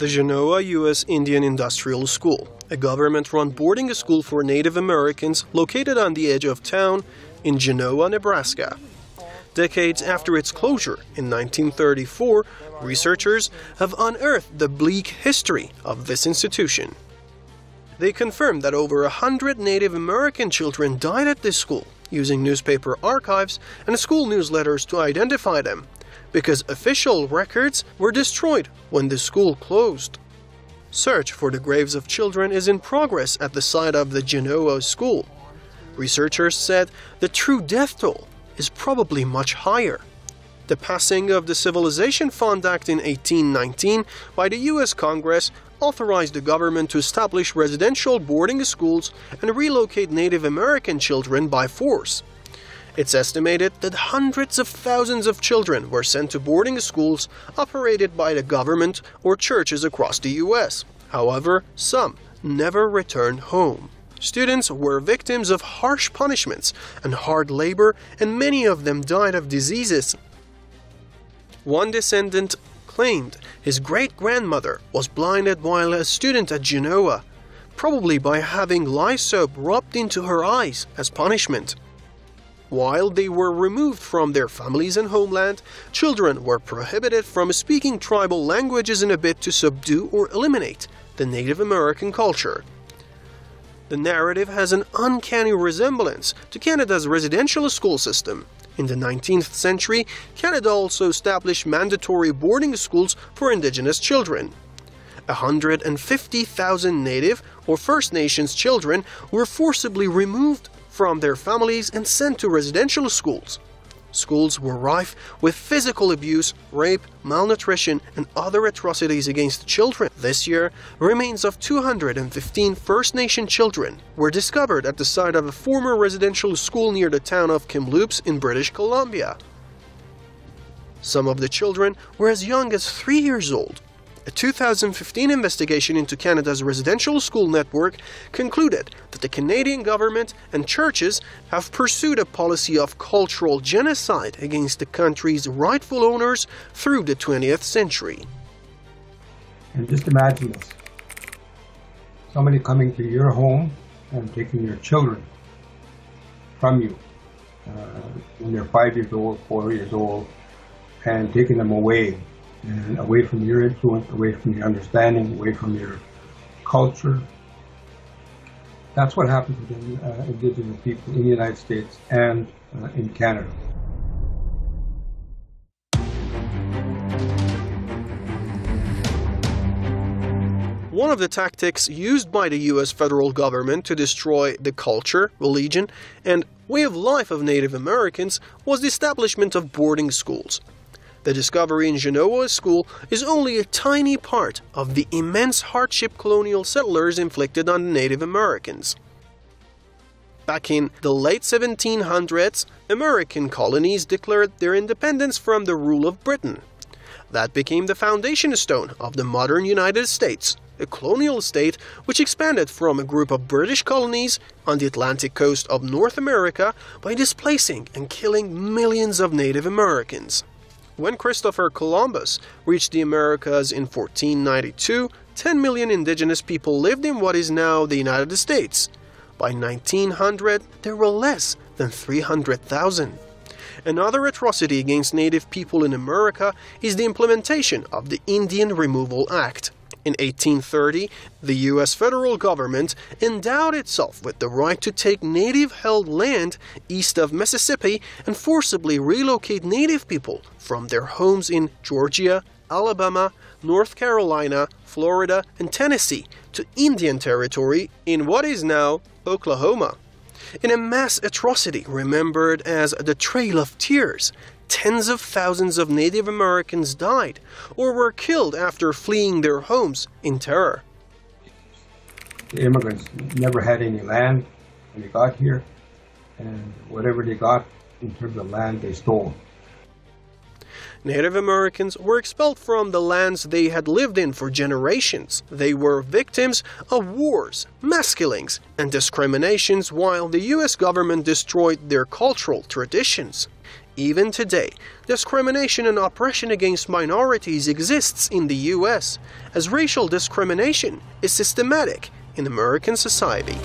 The Genoa U.S. Indian Industrial School, a government-run boarding school for Native Americans located on the edge of town in Genoa, Nebraska. Decades after its closure in 1934, researchers have unearthed the bleak history of this institution. They confirmed that over 100 Native American children died at this school, using newspaper archives and school newsletters to identify them, because official records were destroyed when the school closed. Search for the graves of children is in progress at the site of the Genoa school. Researchers said the true death toll is probably much higher. The passing of the Civilization Fund Act in 1819 by the U.S. Congress authorized the government to establish residential boarding schools and relocate Native American children by force. It's estimated that hundreds of thousands of children were sent to boarding schools operated by the government or churches across the U.S. However, some never returned home. Students were victims of harsh punishments and hard labor, and many of them died of diseases. One descendant claimed his great-grandmother was blinded while a student at Genoa, probably by having lye soap rubbed into her eyes as punishment. While they were removed from their families and homeland, children were prohibited from speaking tribal languages in a bid to subdue or eliminate the Native American culture. The narrative has an uncanny resemblance to Canada's residential school system. In the 19th century, Canada also established mandatory boarding schools for Indigenous children. 150,000 Native or First Nations children were forcibly removed from their families and sent to residential schools. Schools were rife with physical abuse, rape, malnutrition, and other atrocities against children. This year, remains of 215 First Nation children were discovered at the site of a former residential school near the town of Kamloops in British Columbia. Some of the children were as young as 3 years old. A 2015 investigation into Canada's residential school network concluded that the Canadian government and churches have pursued a policy of cultural genocide against the country's rightful owners through the 20th century. And just imagine this. Somebody coming to your home and taking your children from you when they're 5 years old, 4 years old, and taking them away. And away from your influence, away from your understanding, away from your culture. That's what happens to Indigenous people in the United States and in Canada. One of the tactics used by the U.S. federal government to destroy the culture, religion, and way of life of Native Americans was the establishment of boarding schools. The discovery in Genoa school is only a tiny part of the immense hardship colonial settlers inflicted on the Native Americans. Back in the late 1700s, American colonies declared their independence from the rule of Britain. That became the foundation stone of the modern United States, a colonial state which expanded from a group of British colonies on the Atlantic coast of North America by displacing and killing millions of Native Americans. When Christopher Columbus reached the Americas in 1492, 10 million indigenous people lived in what is now the United States. By 1900, there were less than 300,000. Another atrocity against Native people in America is the implementation of the Indian Removal Act. In 1830, the U.S. federal government endowed itself with the right to take Native-held land east of Mississippi and forcibly relocate Native people from their homes in Georgia, Alabama, North Carolina, Florida, and Tennessee to Indian Territory in what is now Oklahoma. In a mass atrocity remembered as the Trail of Tears, tens of thousands of Native Americans died or were killed after fleeing their homes in terror. The immigrants never had any land when they got here, and whatever they got in terms of land, they stole. Native Americans were expelled from the lands they had lived in for generations. They were victims of wars, mass killings, and discriminations while the U.S. government destroyed their cultural traditions. Even today, discrimination and oppression against minorities exists in the U.S., as racial discrimination is systematic in American society.